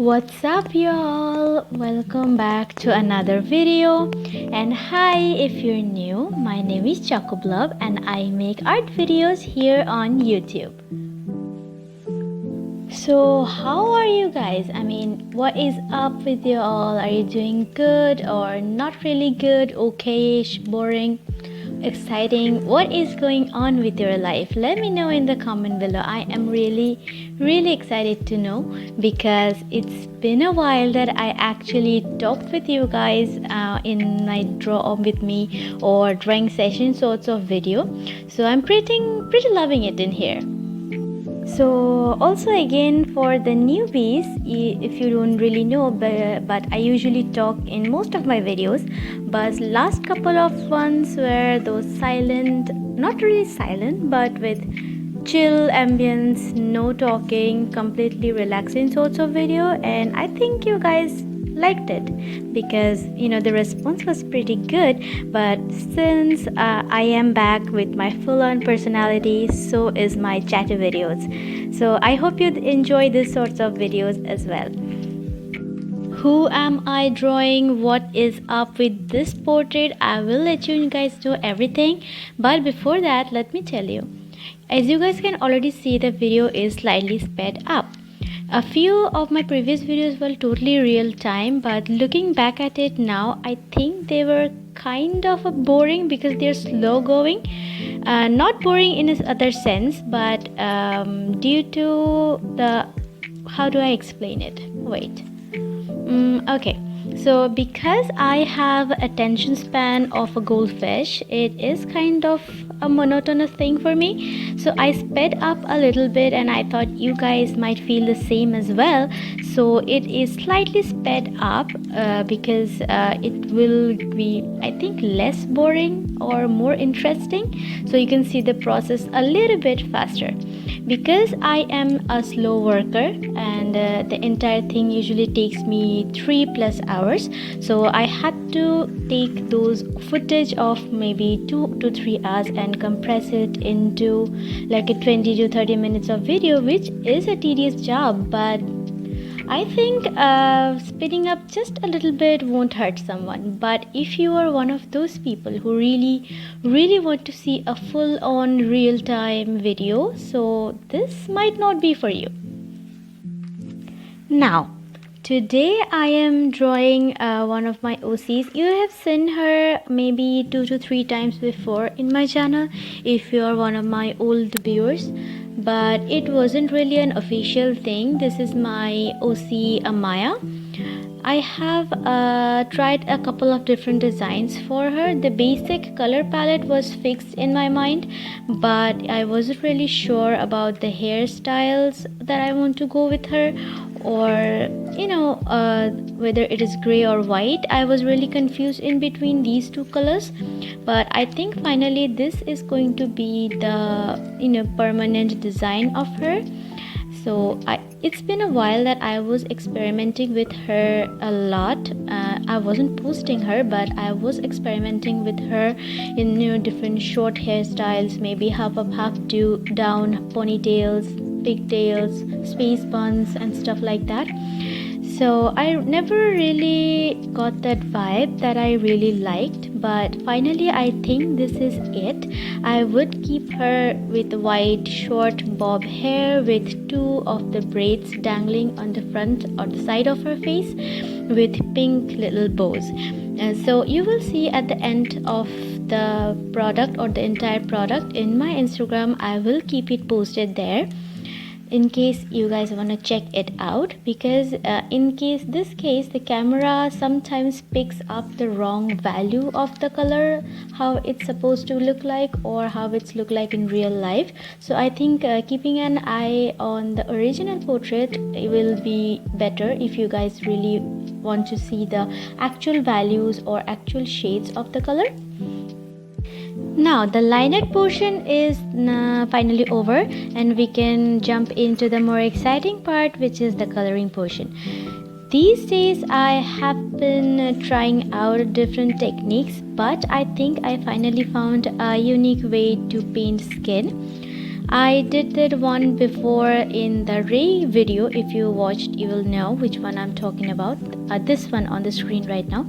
What's up y'all, welcome back to another video. And hi, if you're new, my name is Chocoblub and I make art videos here on YouTube. So how are you guys? What is up with you all? Are you doing good or not really good, okay-ish, boring, exciting? What is going on with your life? Let me know in the comment below. I am really excited to know, because it's been a while that I actually talked with you guys in my draw with me or drawing session sorts of video. So I'm pretty loving it in here. So also again, for the newbies, if you don't really know, but I usually talk in most of my videos, but last couple of ones were those silent, not really silent, but with chill ambience, no talking, completely relaxing sorts of video, and I think you guys liked it because the response was pretty good. But since I am back with my full-on personality, so is my chatty videos, so I hope you enjoy these sorts of videos as well. Who am I drawing? What is up with this portrait? I will let you guys know everything, but before that, let me tell you, as you guys can already see, the video is slightly sped up. A few of my previous videos were totally real time, but looking back at it now, I think they were kind of boring because they're slow going. Not boring in its other sense, but due to the, how do I explain it? Wait. Okay. So because I have attention span of a goldfish, it is kind of a monotonous thing for me. So I sped up a little bit, and I thought you guys might feel the same as well. So it is slightly sped up because it will be, I think, less boring or more interesting. So you can see the process a little bit faster. Because I am a slow worker and the entire thing usually takes me 3+ hours, so I had to take those footage of maybe 2 to 3 hours and compress it into like a 20 to 30 minutes of video, which is a tedious job, but I think speeding up just a little bit won't hurt someone. But if you are one of those people who really want to see a full-on real-time video, so this might not be for you. Now, today I am drawing one of my OCs. You have seen her maybe 2 to 3 times before in my channel if you are one of my old viewers, but it wasn't really an official thing. This is my OC Amaya. I have tried a couple of different designs for her. The basic color palette was fixed in my mind, but I wasn't really sure about the hairstyles that I want to go with her, or whether it is gray or white. I was really confused in between these two colors, but I think finally this is going to be the permanent design of her. So it's been a while that I was experimenting with her a lot. I wasn't posting her, but I was experimenting with her in different short hairstyles, maybe half up, half down, ponytails, pigtails, space buns and stuff like that. So I never really got that vibe that I really liked, but finally I think this is it. I would keep her with white short bob hair with 2 of the braids dangling on the front or the side of her face with pink little bows. So you will see at the end of the product or the entire product in my Instagram. I will keep it posted there in case you guys want to check it out, because in this case the camera sometimes picks up the wrong value of the color, how it's supposed to look like or how it's look like in real life. So I think keeping an eye on the original portrait will be better if you guys really want to see the actual values or actual shades of the color. Now the line art portion is finally over, and we can jump into the more exciting part, which is the coloring portion. These days I have been trying out different techniques, but I think I finally found a unique way to paint skin. I did that one before in the REi video. If you watched, you will know which one I'm talking about. This one on the screen right now.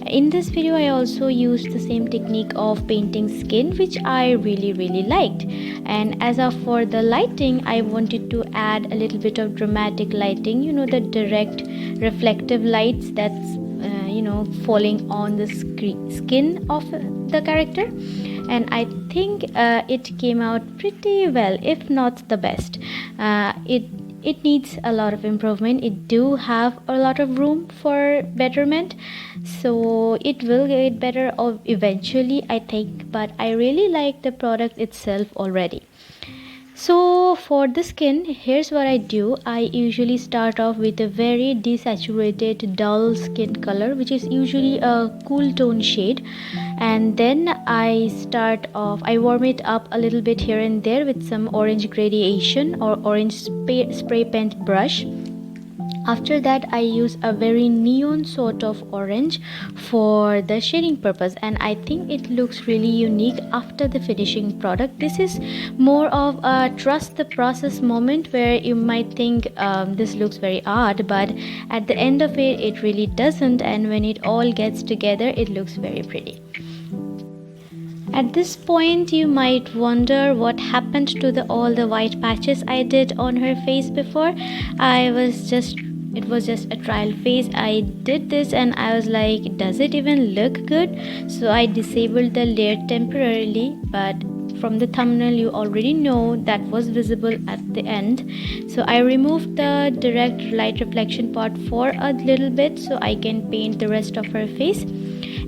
In this video, I also used the same technique of painting skin, which I really liked. And as of for the lighting, I wanted to add a little bit of dramatic lighting, you know, the direct reflective lights that's falling on the skin of the character. And I think it came out pretty well, if not the best. It needs a lot of improvement. It do have a lot of room for betterment, so it will get better eventually, I think, but I really like the product itself already. So for the skin, here's what I do. I usually start off with a very desaturated dull skin color, which is usually a cool tone shade, and then I warm it up a little bit here and there with some orange gradation or orange spray paint brush. After that, I use a very neon sort of orange for the shading purpose, and I think it looks really unique after the finishing product. This is more of a trust the process moment where you might think this looks very odd, but at the end of it, it really doesn't, and when it all gets together, it looks very pretty. At this point, you might wonder what happened to all the white patches I did on her face before. It was just a trial phase. I did this and I was like, does it even look good? So I disabled the layer temporarily, but from the thumbnail you already know that was visible at the end. So I removed the direct light reflection part for a little bit so I can paint the rest of her face.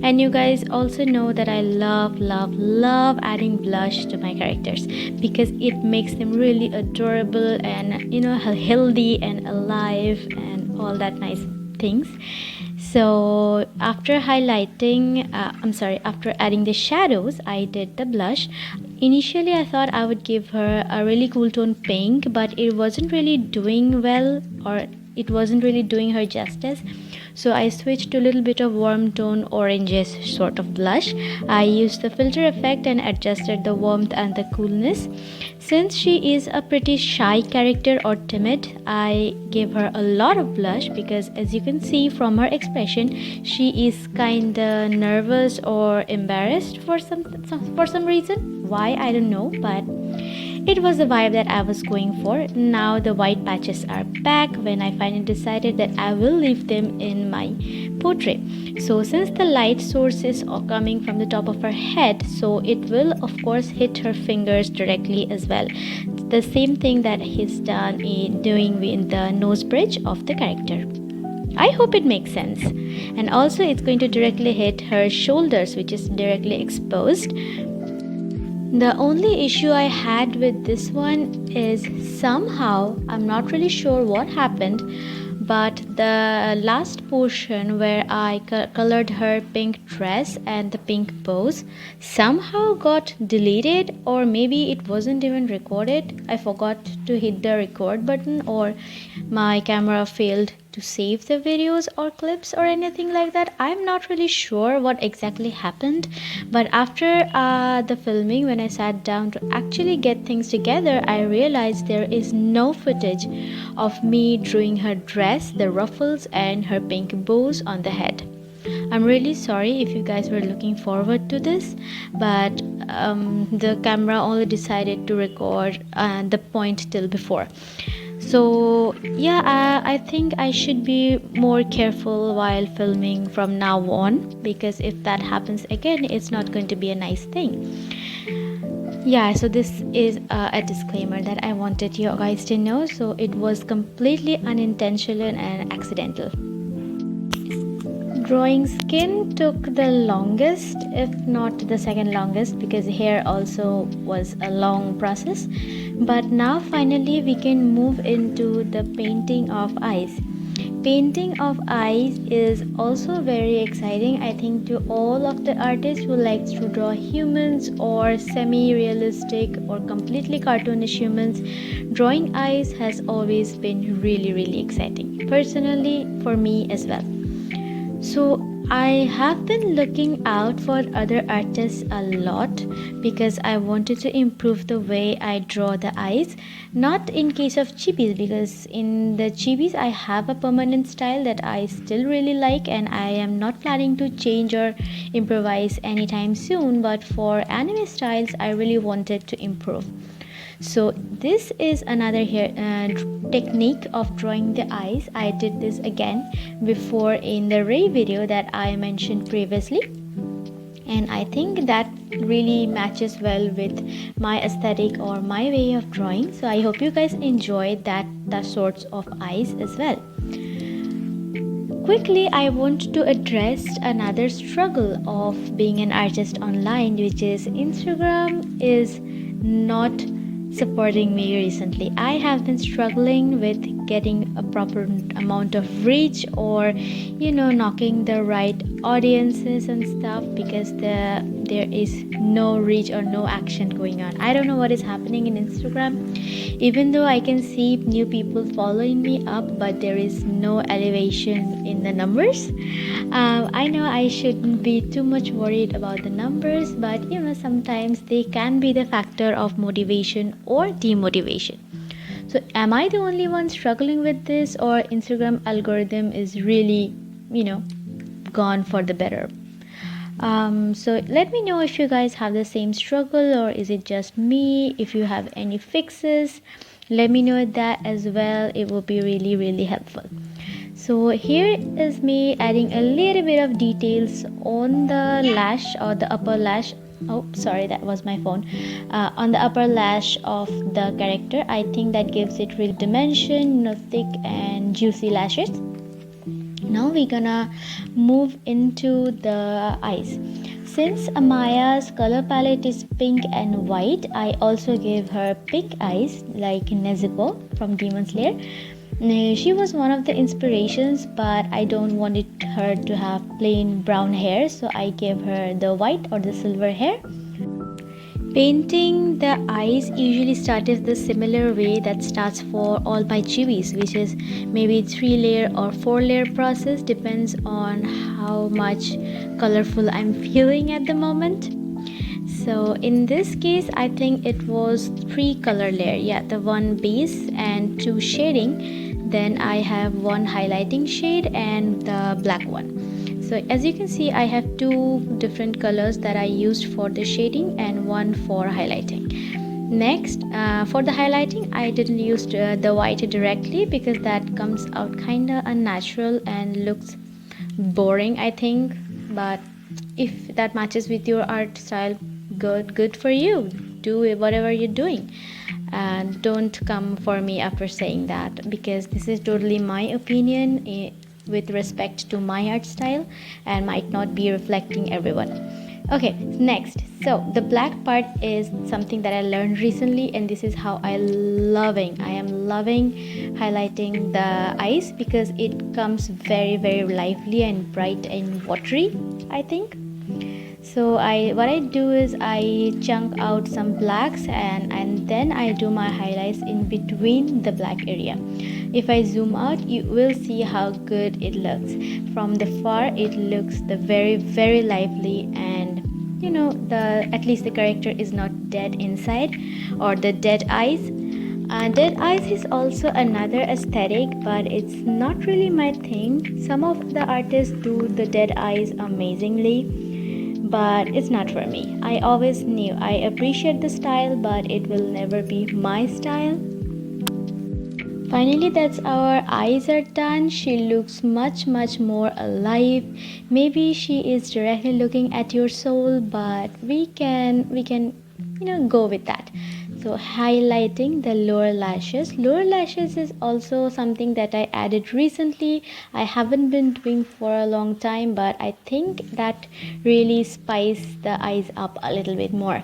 And you guys also know that I love adding blush to my characters because it makes them really adorable and, you know, healthy and alive and all that nice things. So after after adding the shadows, I did the blush. Initially, I thought I would give her a really cool tone pink, but it wasn't really doing well, or it wasn't really doing her justice. So I switched to a little bit of warm tone oranges sort of blush. I used the filter effect and adjusted the warmth and the coolness. Since she is a pretty shy character or timid, I gave her a lot of blush because, as you can see from her expression, she is kinda nervous or embarrassed for some reason. Why, I don't know, but it was the vibe that I was going for. Now the white patches are back when I finally decided that I will leave them in my portrait. So since the light sources are coming from the top of her head, so it will of course hit her fingers directly as well. The same thing that he's doing in the nose bridge of the character. I hope it makes sense. And also it's going to directly hit her shoulders, which is directly exposed. The only issue I had with this one is somehow, I'm not really sure what happened, but the last portion where I colored her pink dress and the pink bows somehow got deleted, or maybe it wasn't even recorded. I forgot to hit the record button, or my camera failed to save the videos or clips or anything like that. I'm not really sure what exactly happened, but after the filming, when I sat down to actually get things together, I realized there is no footage of me drawing her dress, the ruffles and her pink bows on the head. I'm really sorry if you guys were looking forward to this, but the camera only decided to record the point till before. So yeah, I think I should be more careful while filming from now on, because if that happens again, it's not going to be a nice thing. Yeah, so this is a disclaimer that I wanted you guys to know. So it was completely unintentional and accidental. Drawing skin took the longest, if not the second longest, because hair also was a long process. But now finally we can move into the painting of eyes. Painting of eyes is also very exciting, I think, to all of the artists who likes to draw humans or semi-realistic or completely cartoonish humans. Drawing eyes has always been really exciting, personally for me as well. So I have been looking out for other artists a lot because I wanted to improve the way I draw the eyes. Not in case of chibis, because in the chibis I have a permanent style that I still really like and I am not planning to change or improvise anytime soon, but for anime styles I really wanted to improve. So this is another technique of drawing the eyes. I did this again before in the REi video that I mentioned previously, and I think that really matches well with my aesthetic or my way of drawing. So I hope you guys enjoyed that sorts of eyes as well. Quickly, I want to address another struggle of being an artist online, which is Instagram is not supporting me recently. I have been struggling with getting a proper amount of reach, or knocking the right audiences and stuff, because there is no reach or no action going on. I don't know what is happening in Instagram. Even though I can see new people following me up, but there is no elevation in the numbers. I know I shouldn't be too much worried about the numbers, but sometimes they can be the factor of motivation or demotivation. So am I the only one struggling with this, or Instagram algorithm is really gone for the better? So let me know if you guys have the same struggle, or is it just me? If you have any fixes, let me know that as well. It will be really helpful. So here is me adding a little bit of details on the lash, or the upper lash. Oh, sorry, that was my phone. On the upper lash of the character. I think that gives it real dimension, thick and juicy lashes. Now we're gonna move into the eyes. Since Amaya's color palette is pink and white, I also gave her pink eyes like Nezuko from Demon Slayer. She was one of the inspirations, but I don't want her to have plain brown hair, so I gave her the white or the silver hair. Painting the eyes usually starts the similar way that starts for all my chibis, which is maybe 3-layer or 4-layer process, depends on how much colorful I'm feeling at the moment. So in this case, I think it was 3 color layer. Yeah, the 1 base and 2 shading. Then I have 1 highlighting shade and the black one. So as you can see, I have 2 different colors that I used for the shading and 1 for highlighting. Next, for the highlighting, I didn't use the white directly because that comes out kinda unnatural and looks boring, I think. But if that matches with your art style, good for you. Do whatever you're doing. And don't come for me after saying that, because this is totally my opinion with respect to my art style and might not be reflecting everyone. Okay, next, so the black part is something that I learned recently, and this is how I am loving highlighting the eyes, because it comes very lively and bright and watery, I think. So what I do is I chunk out some blacks and then I do my highlights in between the black area. If I zoom out, you will see how good it looks. From the far, it looks very lively, and at least the character is not dead inside, or the dead eyes. Dead eyes is also another aesthetic, but it's not really my thing. Some of the artists do the dead eyes amazingly, but it's not for me. I always knew I appreciate the style, but it will never be my style. Finally, that's our eyes are done. She looks much more alive. Maybe she is directly looking at your soul, but we can go with that. So highlighting the lower lashes. Lower lashes is also something that I added recently. I haven't been doing for a long time, but I think that really spiced the eyes up a little bit more.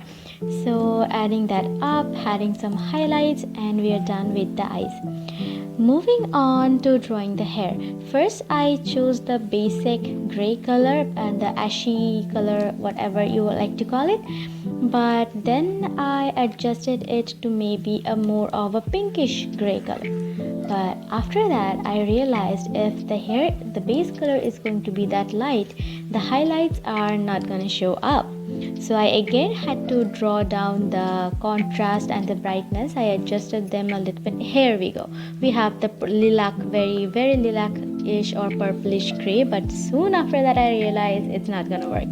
So adding that up, adding some highlights, and we are done with the eyes. Moving on to drawing the hair. First, I chose the basic gray color and the ashy color, whatever you would like to call it. But then I adjusted it to maybe a more of a pinkish gray color. But after that I realized if the base color is going to be that light, the highlights are not going to show up. So I again had to draw down the contrast and the brightness. I adjusted them a little bit. Here we go. We have the lilac, very lilac-ish or purplish gray, but soon after that I realized it's not gonna work.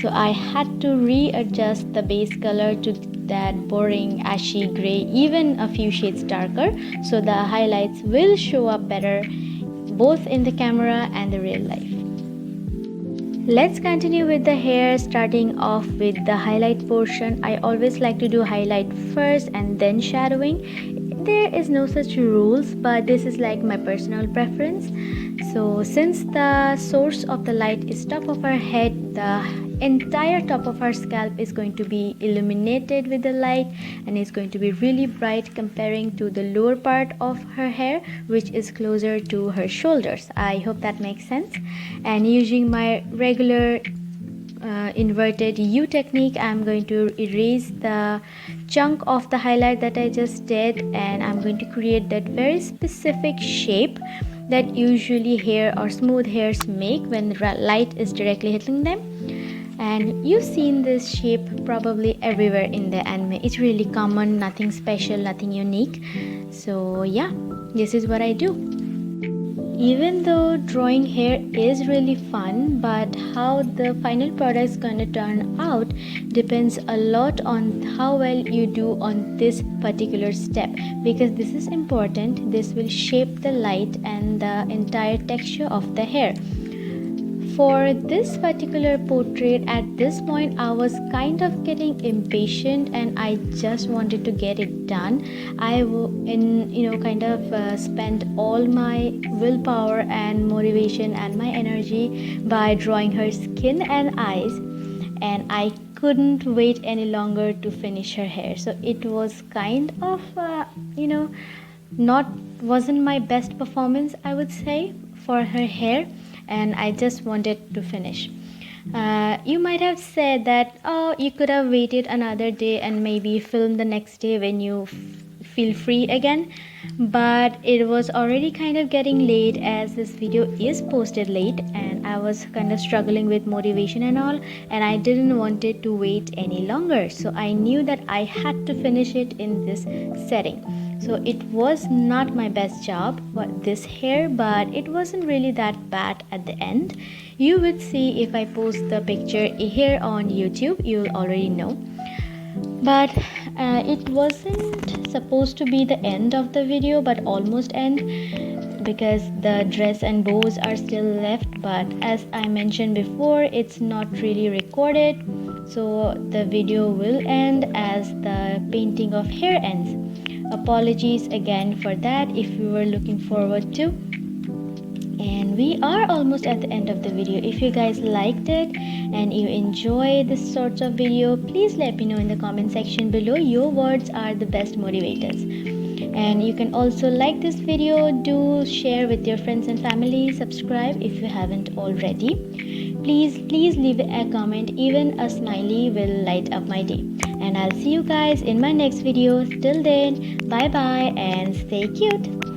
So I had to readjust the base color to that boring ashy gray, even a few shades darker, so the highlights will show up better both in the camera and the real life. Let's continue with the hair, starting off with the highlight portion. I always like to do highlight first and then shadowing. There is no such rules, but this is like my personal preference. So since the source of the light is top of our head, the entire top of our scalp is going to be illuminated with the light and is going to be really bright comparing to the lower part of her hair, which is closer to her shoulders. I hope that makes sense. And using my regular inverted U technique, I'm going to erase the chunk of the highlight that I just did, and I'm going to create that very specific shape that usually hair or smooth hairs make when light is directly hitting them. And you've seen this shape probably everywhere in the anime. It's really common, nothing special, nothing unique. So yeah, this is what I do. Even though drawing hair is really fun, but how the final product is going to turn out depends a lot on how well you do on this particular step, because this is important. This will shape the light and the entire texture of the hair. For this particular portrait, at this point I was kind of getting impatient and I just wanted to get it done. I spent all my willpower and motivation and my energy by drawing her skin and eyes, and I couldn't wait any longer to finish her hair. So it was kind of wasn't my best performance, I would say, for her hair, and I just wanted to finish. You might have said that, oh, you could have waited another day and maybe film the next day when you feel free again, but it was already kind of getting late, as this video is posted late, and I was kind of struggling with motivation and all, and I didn't want it to wait any longer. So I knew that I had to finish it in this setting. So it was not my best job, this hair, but it wasn't really that bad at the end. You would see if I post the picture here on YouTube, you'll already know. But it wasn't supposed to be the end of the video, but almost end, because the dress and bows are still left. But as I mentioned before, it's not really recorded, so the video will end as the painting of hair ends. Apologies again for that if you were looking forward to. And we are almost at the end of the video. If you guys liked it and you enjoy this sorts of video, please let me know in the comment section below. Your words are the best motivators. And you can also like this video, do share with your friends and family, subscribe if you haven't already. Please leave a comment, even a smiley will light up my day. And I'll see you guys in my next video. Till then, bye bye and stay cute.